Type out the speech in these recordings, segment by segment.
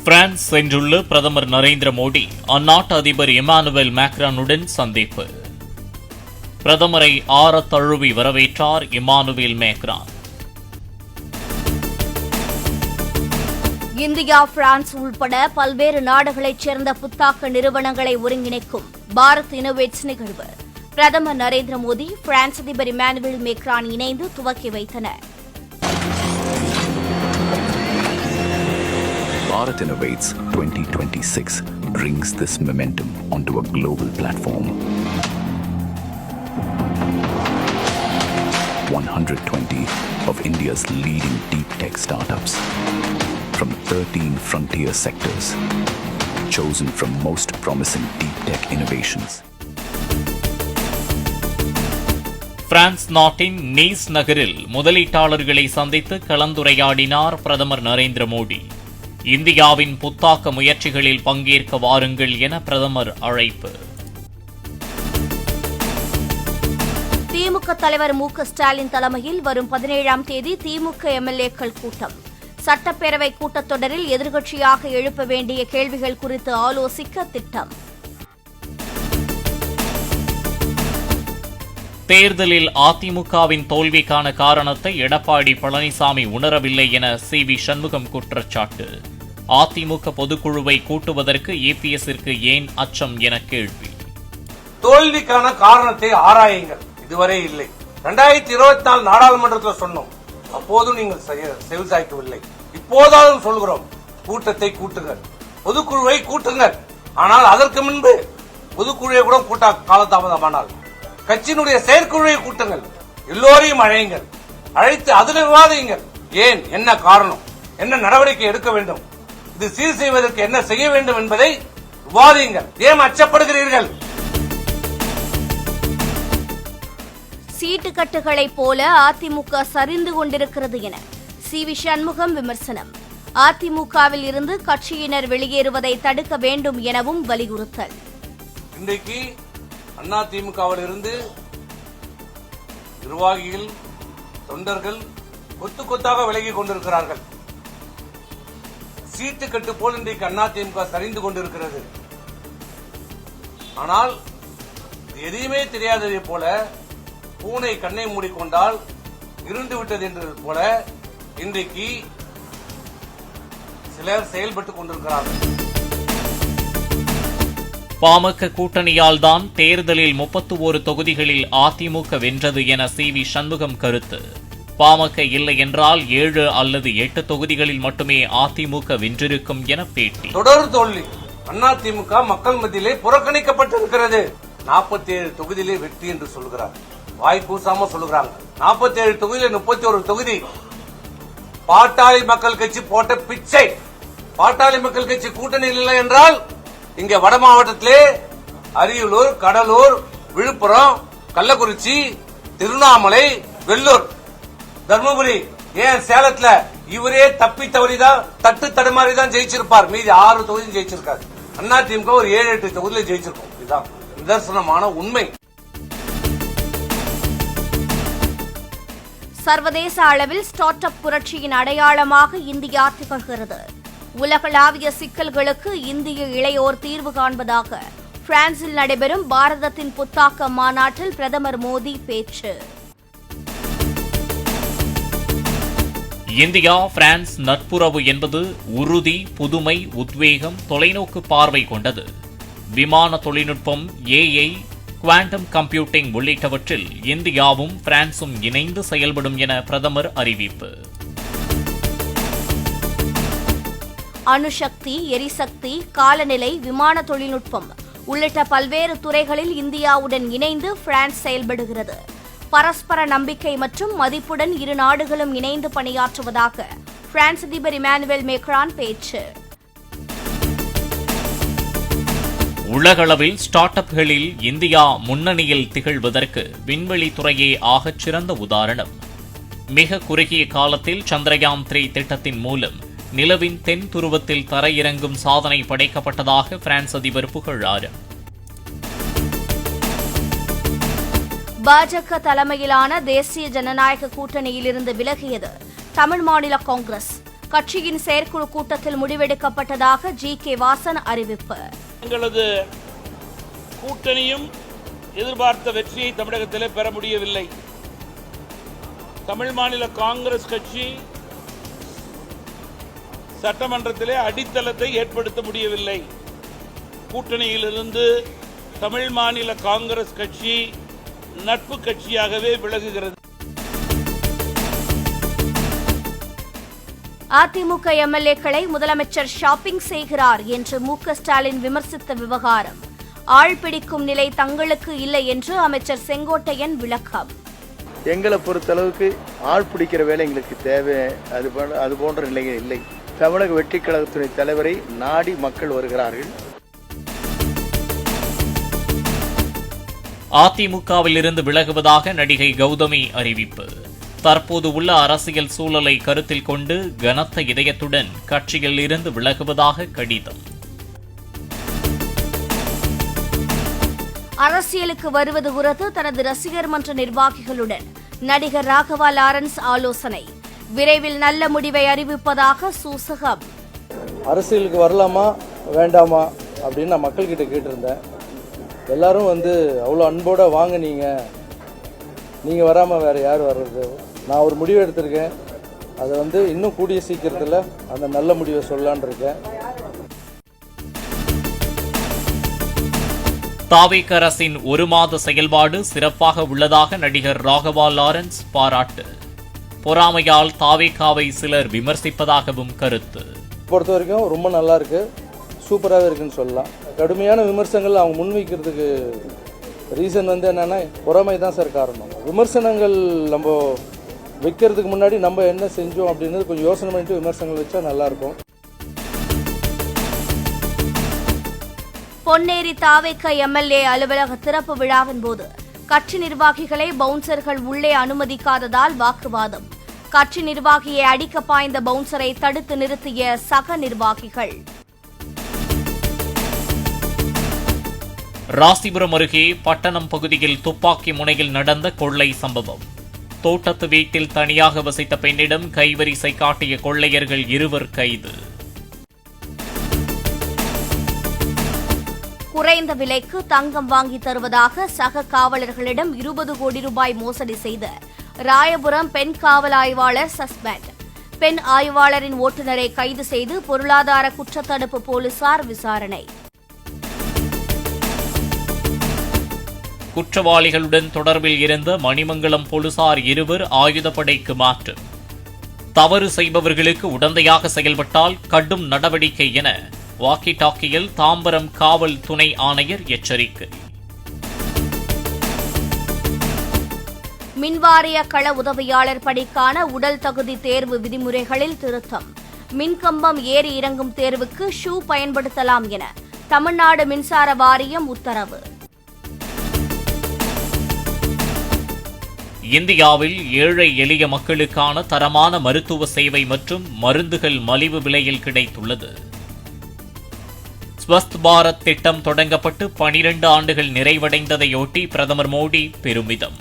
France சென்றுள்ள பிரதமர் நரேந்திர மோடி அந்நாட்டு அதிபர் இமானுவேல் மேக்ரானுடன் சந்திப்பு. பிரதமரை ஆறத் தழுவி வரவேற்றார் இமானுவேல் மேக்ரான். இந்தியா, பிரான்ஸ் உள்பட பல்வேறு நாடுகளைச் சேர்ந்த புத்தாக்க நிறுவனங்களை ஒருங்கிணைக்கும் பாரத் இன்னோவேட்ஸ் நிகழ்வு பிரதமர் நரேந்திர மோடி, பிரான்ஸ் அதிபர் இமானுவேல் மேக்ரான் இணைந்து துவக்கி வைத்தனர். Bharat Innovates 2026 brings this momentum onto a global platform. 120 of India's leading deep tech startups from 13 frontier sectors, chosen from most promising deep tech innovations. France நாட்டின் நீஸ் நகரில் முதலீட்டாளர்களை சந்தித்து கலந்துரையாடினார் பிரதமர் நரேந்திர மோடி. இந்தியாவின் புத்தாக்க முயற்சிகளில் பங்கேற்க வாருங்கள் என பிரதமர் அழைப்பு. திமுக தலைவர் மு.க.ஸ்டாலின் தலைமையில் வரும் 17ஆம் தேதி திமுக எம்எல்ஏக்கள் கூட்டம். சட்டப்பேரவை கூட்டத்தொடரில் எதிர்க்கட்சியாக எழுப்ப வேண்டிய கேள்விகள் குறித்து ஆலோசிக்க திட்டம். தேர்தலில் அதிமுகவின் தோல்விக்கான காரணத்தை எடப்பாடி பழனிசாமி உணரவில்லை என சி.வி. சண்முகம் குற்றச்சாட்டு. அதிமுக பொதுக்குழுவை கூட்டுவதற்கு இபிஎஸ்ஸிற்கு ஏன் அச்சம் என கேள்வி. தோல்விக்கான காரணத்தை ஆராயுங்கள், இதுவரை இல்லை. 2024 நாடாளுமன்றத்தில் சொன்னோம், அப்போதும் நீங்கள் செவிசாய்க்கவில்லை. இப்போதாவது சொல்கிறோம், கூட்டத்தை கூட்டுங்கள், பொதுக்குழுவை கூட்டுங்கள். ஆனால் அதற்கு முன்பு பொதுக்குழுவை கூட கூட்ட காலதாமதமானால் கட்சியினுடைய செயற்குழுவை கூட்டுங்கள், எல்லோரையும் அழையுங்கள், அழைத்து அதில் விவாதியுங்கள். ஏன், என்ன காரணம், என்ன நடவடிக்கை எடுக்க வேண்டும், இது சீர் செய்வதற்கு என்ன செய்ய வேண்டும் என்பதை விவாதியுங்கள். ஏன் அச்சப்படுகிறீர்கள்? சீட்டுக்கட்டுகளைப் போல அதிமுக சரிந்து கொண்டிருக்கிறது என சி.வி. சண்முகம் விமர்சனம். அதிமுகவில் இருந்து கட்சியினர் வெளியேறுவதை தடுக்க வேண்டும் எனவும் வலியுறுத்தல். இன்றைக்கு அதிமுகவில் இருந்து நிர்வாகிகள், தொண்டர்கள் கொத்து கொத்தாக விலகிக் கொண்டிருக்கிறார்கள். சீட்டு கட்டு போல் இன்றைக்கு அதிமுக சரிந்து கொண்டிருக்கிறது. ஆனால் எதையுமே தெரியாததை போல, பூனை கண்ணை மூடிக்கொண்டால் இருண்டு விட்டது என்றது போல இன்றைக்கு சிலர் செயல்பட்டுக் கொண்டிருக்கிறார்கள். பாமக கூட்டணியால் தான் தேர்தலில் 31 தொகுதிகளில் அதிமுக வென்றது என சி.வி. சண்முகம் கருத்து. பாமக இல்லை என்றால் 7 அல்லது 8 தொகுதிகளில் மட்டுமே அதிமுக வென்றிருக்கும் என பேட்டி. தொடர் தோல்வி. அதிமுக மக்கள் மத்தியிலே புறக்கணிக்கப்பட்டிருக்கிறது. 47 தொகுதியிலே வெற்றி என்று சொல்கிறார், வாய் கூசாம சொல்லுகிறாங்க. 47 தொகுதியிலே 31 தொகுதி பாட்டாளி மக்கள் கட்சி போட்ட பிச்சை. பாட்டாளி மக்கள் கட்சி கூட்டணியில் இல்லை என்றால் இங்க வட மாவட்டத்திலே அரியலூர், கடலூர், விழுப்புரம், கள்ளக்குறிச்சி, திருவண்ணாமலை, வெள்ளூர், தர்மபுரி, ஏன் சேலத்துல இவரே தப்பி தவறிதான் தட்டு தடுமாறிதான் ஜெயிச்சிருப்பார். மீதி 6 தொகுதி ஜெயிச்சிருக்காரு. அதிமுக ஒரு 7-8 தொகுதியில் ஜெயிச்சிருக்கும். இதுதான் நிதர்சனமான உண்மை. சர்வதேச அளவில் ஸ்டார்ட் அப் புரட்சியின் அடையாளமாக இந்தியா திகழ்கிறது. உலகளாவிய சிக்கல்களுக்கு இந்திய இளையோர் தீர்வு காண்பதாக பிரான்சில் நடைபெறும் பாரதத்தின் புத்தாக்க மாநாட்டில் பிரதமர் மோடி பேச்சு. இந்தியா பிரான்ஸ் நட்புறவு என்பது உறுதி, புதுமை, உத்வேகம், தொலைநோக்கு பார்வை கொண்டது. விமான தொழில்நுட்பம், ஏஐ, குவாண்டம் கம்ப்யூட்டிங் உள்ளிட்டவற்றில் இந்தியாவும் பிரான்சும் இணைந்து செயல்படும் என பிரதமர் அறிவிப்பு. அணுசக்தி, எரிசக்தி, காலநிலை, விமான தொழில்நுட்பம் உள்ளிட்ட பல்வேறு துறைகளில் இந்தியாவுடன் இணைந்து பிரான்ஸ் செயல்படுகிறது. பரஸ்பர நம்பிக்கை மற்றும் மதிப்புடன் இரு நாடுகளும் இணைந்து பணியாற்றுவதாக பிரான்ஸ் அதிபர் இமானுவேல் மேக்ரான் பேச்சு. உலகளவில் ஸ்டார்ட் அப்களில் இந்தியா முன்னணியில் திகழ்வதற்கு விண்வெளி துறையே ஆகச் சிறந்த உதாரணம். மிக குறுகிய காலத்தில் சந்திரயான் 3 திட்டத்தின் மூலம் நிலவின் தென் துருவத்தில் தரையிறங்கும் சாதனை படைக்கப்பட்டதாக பிரான்ஸ் அதிபர் புகழாரம். பாஜக தலைமையிலான தேசிய ஜனநாயக கூட்டணியிலிருந்து விலகியது தமிழ் மாநில காங்கிரஸ். கட்சியின் செயற்குழு கூட்டத்தில் முடிவெடுக்கப்பட்டதாக ஜி.கே. வாசன் அறிவிப்பு. எங்களது கூட்டணியும் எதிர்பார்த்த வெற்றியை தமிழகத்திலே பெற முடியவில்லை. தமிழ் மாநில காங்கிரஸ் கட்சி சட்டமன்றத்திலே அடித்தளத்தை ஏற்படுத்த முடியவில்லை. கூட்டணியிலிருந்து தமிழ் மாநில காங்கிரஸ் கட்சி நட்பு கட்சியாகவே விலகுகிறது. அதிமுக எம்எல்ஏக்களை முதலமைச்சர் ஷாப்பிங் செய்கிறார் என்று மு.க. ஸ்டாலின் விமர்சித்த விவகாரம் ஆள் பிடிக்கும் நிலை தங்களுக்கு இல்லை என்று அமைச்சர் செங்கோட்டையன் விளக்கம். எங்களை பொறுத்தளவுக்கு ஆள் பிடிக்கிற வேலை எங்களுக்கு தேவை, அது போன்ற நிலைகள் இல்லை. தமிழக வெற்றிக் கழகத்துறை தலைவரை நாடி மக்கள் வருகிறார்கள். அதிமுகவில் இருந்து விலகுவதாக நடிகை கௌதமி அறிவிப்பு. தற்போது உள்ள அரசியல் சூழலை கருத்தில் கொண்டு கனத்த இதயத்துடன் கட்சியில் இருந்து விலகுவதாக கடிதம். அரசியலுக்கு வருவது குறித்து தனது ரசிகர் மன்ற நிர்வாகிகளுடன் நடிகர் ராகவா லாரன்ஸ் ஆலோசனை. விரைவில் நல்ல முடிவை அறிவிப்பதாக சூசகம். அரசியலுக்கு வரலாமா வேண்டாமா அப்படின்னு நான் மக்கள்கிட்ட கேட்டிருந்தேன். எல்லாரும் அவ்வளோ அன்போட வாங்க, நீங்கள் வராமல் வேறு யார் வர்றது. நான் ஒரு முடிவு எடுத்திருக்கேன். அதை இன்னும் கூடிய சீக்கிரத்தில் அந்த நல்ல முடிவை சொல்லலான் இருக்கேன். தாவேக அரசின் ஒரு மாத செயல்பாடு சிறப்பாக உள்ளதாக நடிகர் ராகவா லாரன்ஸ் பாராட்டு. பொறாமையால் தாவேகாவை சிலர் விமர்சிப்பதாகவும் கருத்து. பொறுத்த வரைக்கும் ரொம்ப நல்லா இருக்கு, சூப்பராகவே இருக்குன்னு சொல்லலாம். கடுமையான விமர்சனங்கள் அவங்க முன்வைக்கிறதுக்கு ரீசன் என்னன்னா பொறாமை தான் சார் காரணம். விமர்சனங்கள் நம்ம வைக்கிறதுக்கு முன்னாடி நம்ம என்ன செஞ்சோம் அப்படின்றது கொஞ்சம் யோசனை பண்ணிட்டு விமர்சனங்கள் வச்சா நல்லா இருக்கும். பொன்னேரி தாவேக எம்எல்ஏ அலுவலக திறப்பு விழாவின் போது கட்சி நிர்வாகிகளை பவுன்சர்கள் உள்ளே அனுமதிக்காததால் வாக்குவாதம். கட்சி நிர்வாகியை அடிக்க பாய்ந்த பவுன்சரை தடுத்து நிறுத்திய சக நிர்வாகிகள். ராசிபுரம் அருகே பட்டணம் பகுதியில் துப்பாக்கி முனையில் நடந்த கொள்ளை சம்பவம். தோட்டத்து வீட்டில் தனியாக வசித்த பெண்ணிடம் கைவரிசை காட்டிய கொள்ளையர்கள் 2 கைது. குறைந்த விலைக்கு தங்கம் வாங்கி தருவதாக சக காவலர்களிடம் 20 கோடி ரூபாய் மோசடி செய்த ராயபுரம் பெண் காவல் ஆய்வாளர் சஸ்பெண்ட். பெண் ஆய்வாளரின் ஓட்டுநரை கைது செய்து பொருளாதார குற்றத்தடுப்பு போலீசார் விசாரணை. குற்றவாளிகளுடன் தொடர்பில் இருந்த மணிமங்கலம் போலீசார் 2 ஆயுதப்படைக்கு மாற்றம். தவறு செய்பவர்களுக்கு உடந்தையாக செயல்பட்டால் கடும் நடவடிக்கை என வாக்கி டாக்கியில் தாம்பரம் காவல் துணை ஆணையர் எச்சரிக்கை. மின்வாரிய கள உதவியாளர் பணிக்கான உடல் தகுதி தேர்வு விதிமுறைகளில் திருத்தம். மின்கம்பம் ஏறி இறங்கும் தேர்வுக்கு ஷூ பயன்படுத்தலாம் என தமிழ்நாடு மின்சார வாரியம் உத்தரவு. இந்தியாவில் ஏழை எளிய மக்களுக்கான தரமான மருத்துவ சேவை மற்றும் மருந்துகள் மலிவு விலையில் கிடைத்துள்ளது. ஸ்வஸ்த் பாரத் திட்டம் தொடங்கப்பட்டு 12 ஆண்டுகள் நிறைவடைந்ததையொட்டி பிரதமர் மோடி பெருமிதம்.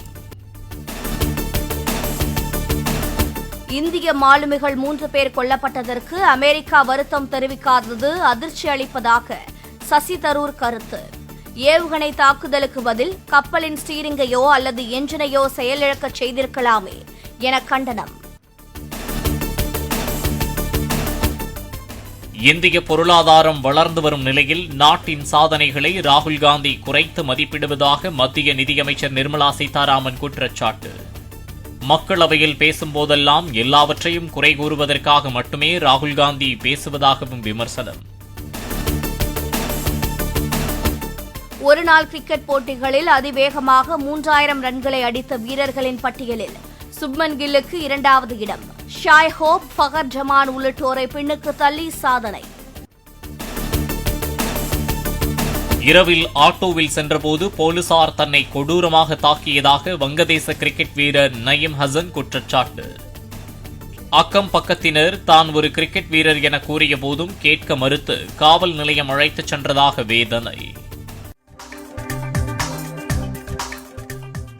இந்திய மாலுமிகள் 3 பேர் கொல்லப்பட்டதற்கு அமெரிக்கா வருத்தம் தெரிவிக்காதது அதிர்ச்சி அளிப்பதாக சசி தரூர் கருத்து. ஏவுகணை தாக்குதலுக்கு பதில் கப்பலின் ஸ்டீரிங்கையோ அல்லது என்ஜினையோ செயலிழக்கச் செய்திருக்கலாமே என கண்டனம். இந்திய பொருளாதாரம் வளர்ந்து வரும் நிலையில் நாட்டின் சாதனைகளை ராகுல் காந்தி குறைத்து மதிப்பிடுவதாக மத்திய நிதியமைச்சர் நிர்மலா சீதாராமன் குற்றச்சாட்டு. மக்களவையில் பேசும்போதெல்லாம் எல்லாவற்றையும் குறை கூறுவதற்காக மட்டுமே ராகுல் காந்தி பேசுவதாகவும் விமர்சனம். ஒருநாள் கிரிக்கெட் போட்டிகளில் அதிவேகமாக 3000 ரன்களை அடித்த வீரர்களின் பட்டியலில் சுப்மன் கில்லுக்கு 2வது இடம். ஷாய் ஹோப், ஃபகர் ஜமான் உள்ளிட்டோரை பின்னுக்கு தள்ளி சாதனை. இரவில் ஆட்டோவில் சென்றபோது போலீசார் தன்னை கொடூரமாக தாக்கியதாக வங்கதேச கிரிக்கெட் வீரர் நயீம் ஹசன் குற்றச்சாட்டு. அக்கம் பக்கத்தினர் தான் ஒரு கிரிக்கெட் வீரர் என கூறிய போதும் கேட்க மறுத்து காவல் நிலையம் அழைத்துச் சென்றதாக வேதனை.